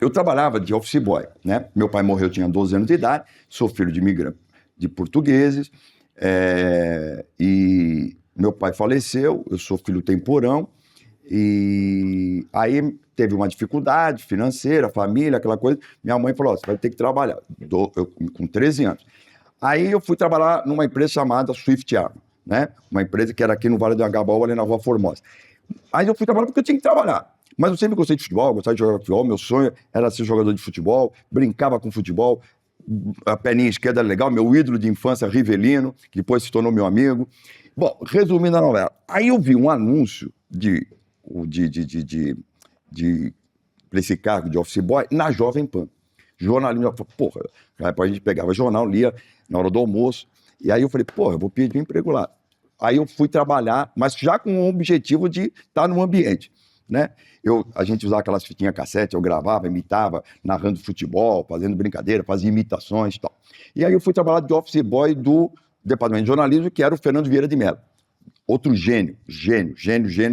eu trabalhava de office boy, né? Meu pai morreu, eu tinha 12 anos de idade, sou filho de imigrante, de portugueses, e meu pai faleceu, eu sou filho temporão, e aí teve uma dificuldade financeira, família, aquela coisa. Minha mãe falou, você vai ter que trabalhar, com 13 anos. Aí eu fui trabalhar numa empresa chamada Swift Arm, né? Uma empresa que era aqui no Vale do Anhangabaú, ali na Rua Formosa. Aí eu fui trabalhar porque eu tinha que trabalhar. Mas eu sempre gostei de futebol, gostava de jogar futebol. Meu sonho era ser jogador de futebol, brincava com futebol. A perninha esquerda era legal. Meu ídolo de infância, Rivelino, que depois se tornou meu amigo. Bom, resumindo a novela. Aí eu vi um anúncio para esse cargo de office boy na Jovem Pan. Jornalismo. Porra, a gente pegava jornal, lia na hora do almoço. E aí eu falei, porra, eu vou pedir emprego lá. Aí eu fui trabalhar, mas já com o objetivo de estar no ambiente, né? A gente usava aquelas fitinhas cassete, eu gravava, imitava, narrando futebol, fazendo brincadeira, fazia imitações e tal. E aí eu fui trabalhar de office boy do departamento de jornalismo, que era o Fernando Vieira de Mello. Outro gênio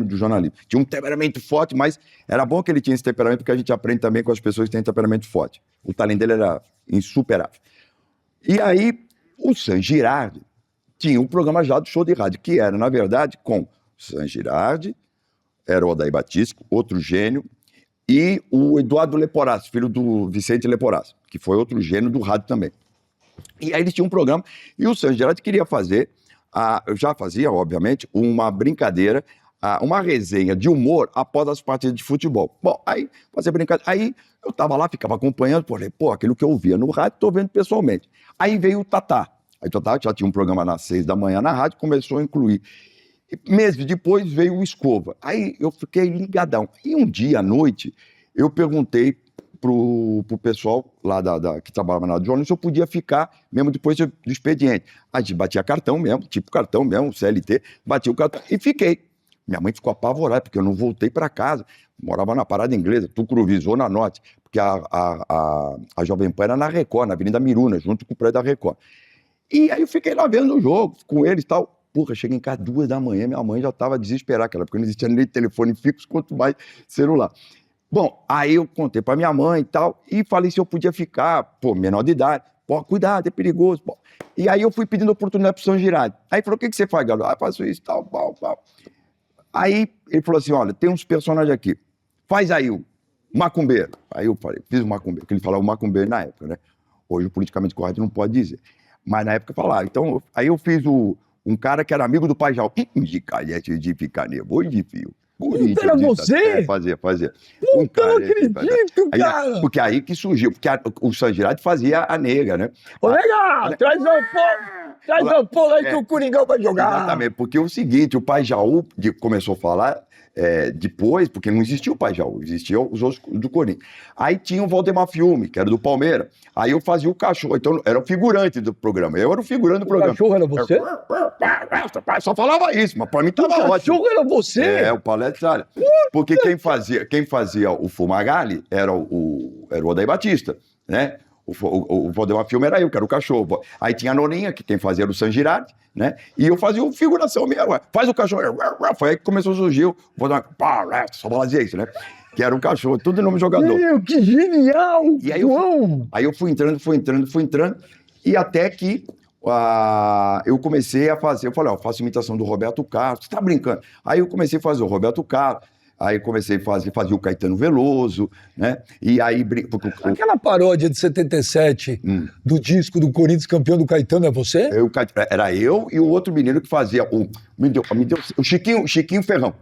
do jornalismo. Tinha um temperamento forte, mas era bom que ele tinha esse temperamento, porque a gente aprende também com as pessoas que têm temperamento forte. O talento dele era insuperável. E aí, o Sam Girardi tinha um programa já do show de rádio, que era, na verdade, com Sam Girardi, era o Odair Batista, outro gênio, e o Eduardo Leporace, filho do Vicente Leporace, que foi outro gênio do rádio também. E aí eles tinham um programa, e o Sam Girardi queria fazer, eu já fazia, obviamente, uma brincadeira, uma resenha de humor após as partidas de futebol. Bom, aí fazia brincadeira, aí eu tava lá, ficava acompanhando, falei, aquilo que eu ouvia no rádio, tô vendo pessoalmente. Aí veio o Tatá. Aí o Tatá já tinha um programa às 6 da manhã na rádio, começou a incluir. E meses depois veio o Escova. Aí eu fiquei ligadão. E um dia à noite, eu perguntei pro pessoal lá que trabalhava na jornalista se eu podia ficar mesmo depois do expediente. A gente batia cartão mesmo, tipo cartão mesmo, CLT, batia o cartão e fiquei. Minha mãe ficou apavorada, porque eu não voltei para casa. Morava na Parada Inglesa, Tucuruvi, Zona Norte, porque a Jovem Pan era na Record, na Avenida Miruna, junto com o prédio da Record. E aí eu fiquei lá vendo o jogo, com eles e tal. Porra, cheguei em casa 2 da manhã, minha mãe já estava desesperada, porque não existia nem telefone fixo, quanto mais celular. Bom, aí eu contei para minha mãe e tal, e falei se eu podia ficar, menor de idade. Cuidado, é perigoso. Bom, e aí eu fui pedindo oportunidade pro Sam Girardi. Aí ele falou, o que você faz, garoto? Faço isso, tal. Aí ele falou assim, olha, tem uns personagens aqui, faz aí o macumbeiro. Aí eu falei, fiz o macumbeiro, porque ele falava o macumbeiro na época, né? Hoje o politicamente correto não pode dizer. Mas na época falava. Então, aí eu fiz um cara que era amigo do Pai Jaú. De calhete de picanha, boi de fio. Puta, era você? Fazia. Puta, não acredito, cara. Porque aí que surgiu, porque o Sam Girardi fazia a nega, né? Ô, legal, traz o polo aí que o Coringão vai jogar. Exatamente, porque é o seguinte, o Pai Jaú começou a falar depois, porque não existia o Pai Jaú, existiam os outros do Corinthians. Aí tinha o Valdemar Fiume, que era do Palmeiras, aí eu fazia o cachorro, então era o figurante do programa, eu era o figurante do programa. O cachorro era você? Só falava isso, mas pra mim tava ótimo. O cachorro era você? O Paulo Estrada. Porque quem fazia o Fumagalli era o Odair Batista, né? O Valdemar Filme era eu, que era o cachorro. Aí tinha a Noninha, que quem fazia era o Sam Girardi, né? E eu fazia figuração mesmo. Faz o cachorro. Foi aí que começou a surgir o Valdemar. Só fazia isso, né? Que era um cachorro, tudo em nome de jogador. Meu, que genial! E aí eu fui entrando. E até que eu comecei a fazer. Eu falei, eu faço imitação do Roberto Carlos. Você tá brincando? Aí eu comecei a fazer o Roberto Carlos. Aí comecei a fazer o Caetano Veloso, né? E aí... Aquela paródia de 77 do disco do Corinthians campeão do Caetano, é você? Era eu e o outro menino que fazia o Chiquinho Ferrão.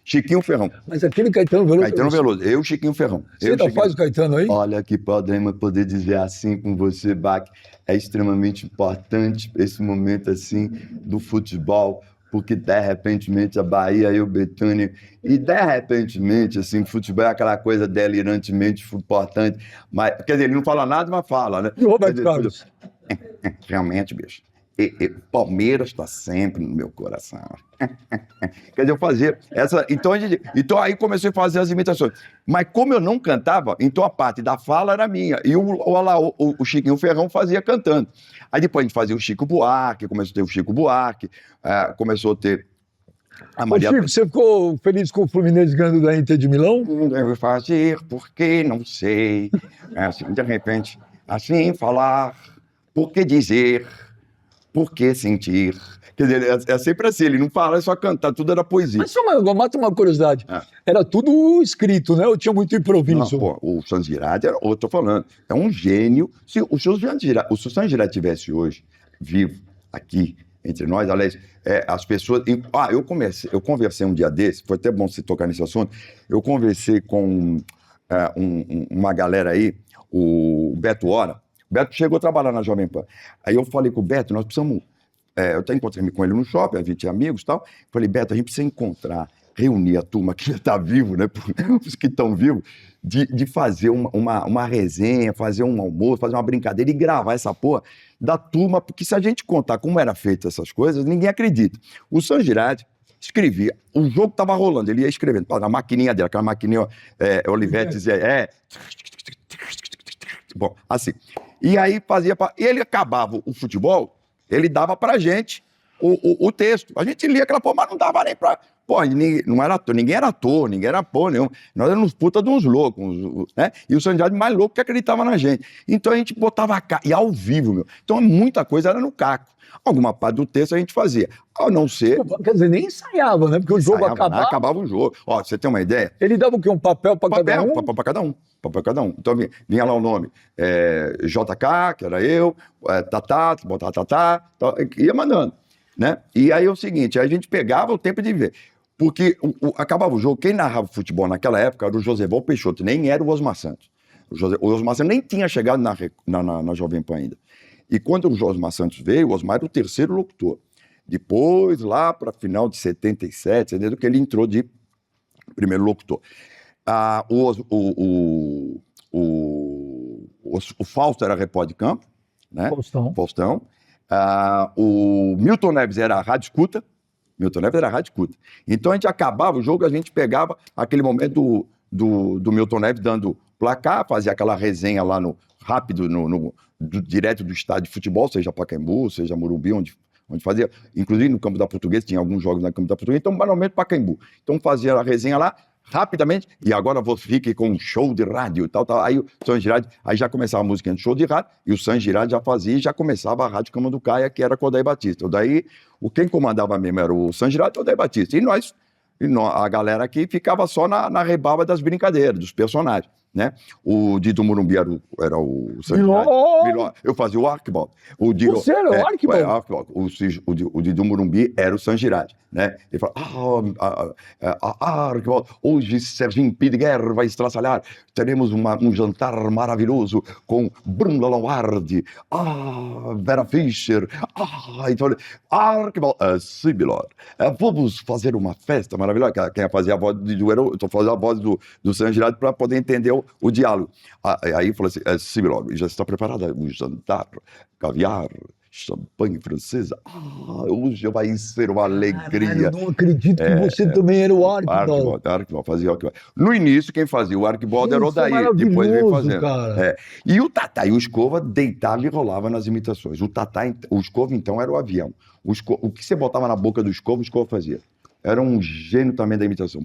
Chiquinho Ferrão. Mas aquele Caetano Veloso... Caetano Veloso, eu e Chiquinho Ferrão. Você ainda faz o Caetano aí? Olha que podemos poder dizer assim com você, Bach. É extremamente importante esse momento assim do futebol, porque de repentemente a Bahia e o Betânia, e de repentemente, assim, o futebol é aquela coisa delirantemente importante, mas, quer dizer, ele não fala nada, mas fala, né? E o Roberto Carlos? Realmente, bicho, Palmeiras está sempre no meu coração. Quer dizer, eu fazia essa... Então aí comecei a fazer as imitações. Mas como eu não cantava, então a parte da fala era minha. E o Chiquinho Ferrão fazia cantando. Aí depois a gente fazia o Chico Buarque, começou a ter o Chico Buarque, começou a ter A Ô, Maria... Chico, você ficou feliz com o Fluminense ganhando da Inter de Milão? Não devo fazer porque não sei. Assim, de repente, assim falar, por que dizer, por que sentir. Quer dizer, é sempre assim, ele não fala, é só cantar, tudo era poesia. Mas mata uma curiosidade. É. Era tudo escrito, né? Ou tinha muito Não, improviso? pô, o Santos Girardi, eu tô falando, é um gênio. Se o Santos Girardi estivesse hoje vivo aqui entre nós, aliás, as pessoas... Eu conversei um dia desse, foi até bom você tocar nesse assunto, eu conversei com uma galera aí, o Beto Hora. O Beto chegou a trabalhar na Jovem Pan. Aí eu falei com o Beto, nós precisamos... eu até encontrei com ele no shopping, a gente tinha amigos e tal. Falei, Beto, a gente precisa encontrar, reunir a turma que está vivo, né? Os que estão vivos, de fazer uma resenha, fazer um almoço, fazer uma brincadeira e gravar essa porra da turma, porque se a gente contar como era feito essas coisas, ninguém acredita. O Santos Girardi escrevia, o jogo estava rolando, ele ia escrevendo, na maquininha dele, aquela maquininha Olivetti dizia, bom, assim. E aí fazia, ele acabava o futebol, ele dava pra gente o texto. A gente lia aquela porra, mas não dava nem pra... Pô, ninguém era ator, ninguém era porra nenhuma. Nós éramos puta de uns loucos, né? E o Santos Girardi mais louco que acreditava na gente. Então a gente botava a cara, e ao vivo, meu. Então muita coisa era no caco. Alguma parte do texto a gente fazia. Ao não ser... Quer dizer, nem ensaiava, né? Porque o jogo acabava o jogo. Ó, você tem uma ideia? Ele dava o quê? Um papel para cada um? Papel para cada um. Papel para cada um. Então vinha lá o nome. JK, que era eu, Tatá, botava Tatá, ia mandando. Né? E aí é o seguinte, aí a gente pegava o tempo de ver. Porque acabava o jogo, quem narrava futebol naquela época era o Joséval Peixoto, nem era o Osmar Santos. O Osmar Santos nem tinha chegado na Jovem Pan ainda. E quando o Osmar Santos veio, o Osmar era o terceiro locutor. Depois, lá para final de 77, entendeu? Que ele entrou de primeiro locutor. O Fausto era repórter de campo, né? Faustão. O Milton Neves era a rádio escuta. Então a gente acabava o jogo, a gente pegava aquele momento do Milton Neves dando placar, fazia aquela resenha lá rápido, direto do estádio de futebol, seja Pacaembu, seja Morumbi, onde fazia, inclusive no Campo da Portuguesa, tinha alguns jogos no Campo da Portuguesa, então normalmente Pacaembu. Então fazia a resenha lá, rapidamente, e agora você fique com um show de rádio e tal. Aí o Santos Girardi, aí já começava a música de show de rádio, e o Santos Girardi já fazia, e já começava a Rádio Cama do Caia, que era com o Odair Batista. Daí, quem comandava mesmo era o Santos Girardi e o Odair Batista. E nós, a galera aqui, ficava só na rebaba das brincadeiras, dos personagens, né? O Didi Morumbi era o Santos Girardi. Eu fazia o Arquibaldo. Você era o Arquibaldo? O Didi Morumbi era o Santos Girardi, né? Ele falava, Arquibaldo, hoje Serginho Pidguer vai estraçalhar, teremos um jantar maravilhoso com Bruno Lombardi, Vera Fischer, então, Arquibaldo, sim, Milor, vamos fazer uma festa maravilhosa. Quem fazia a voz do Didi, eu estou fazendo a voz do Santos Girardi para poder entender o diálogo. Aí falou assim, sim, Milor, já está preparada o jantar, caviar, champanhe francesa. Hoje vai ser uma alegria. Eu não acredito que você também era o Arquibaldo. Arquibaldo, fazia o Arquibaldo. No início, quem fazia o Arquibaldo era o Odair, depois veio fazendo. E o Tatá e o Escova deitava e rolava nas imitações. O Escova, então, era o avião. O que você botava na boca do Escova, o Escova fazia. Era um gênio também da imitação.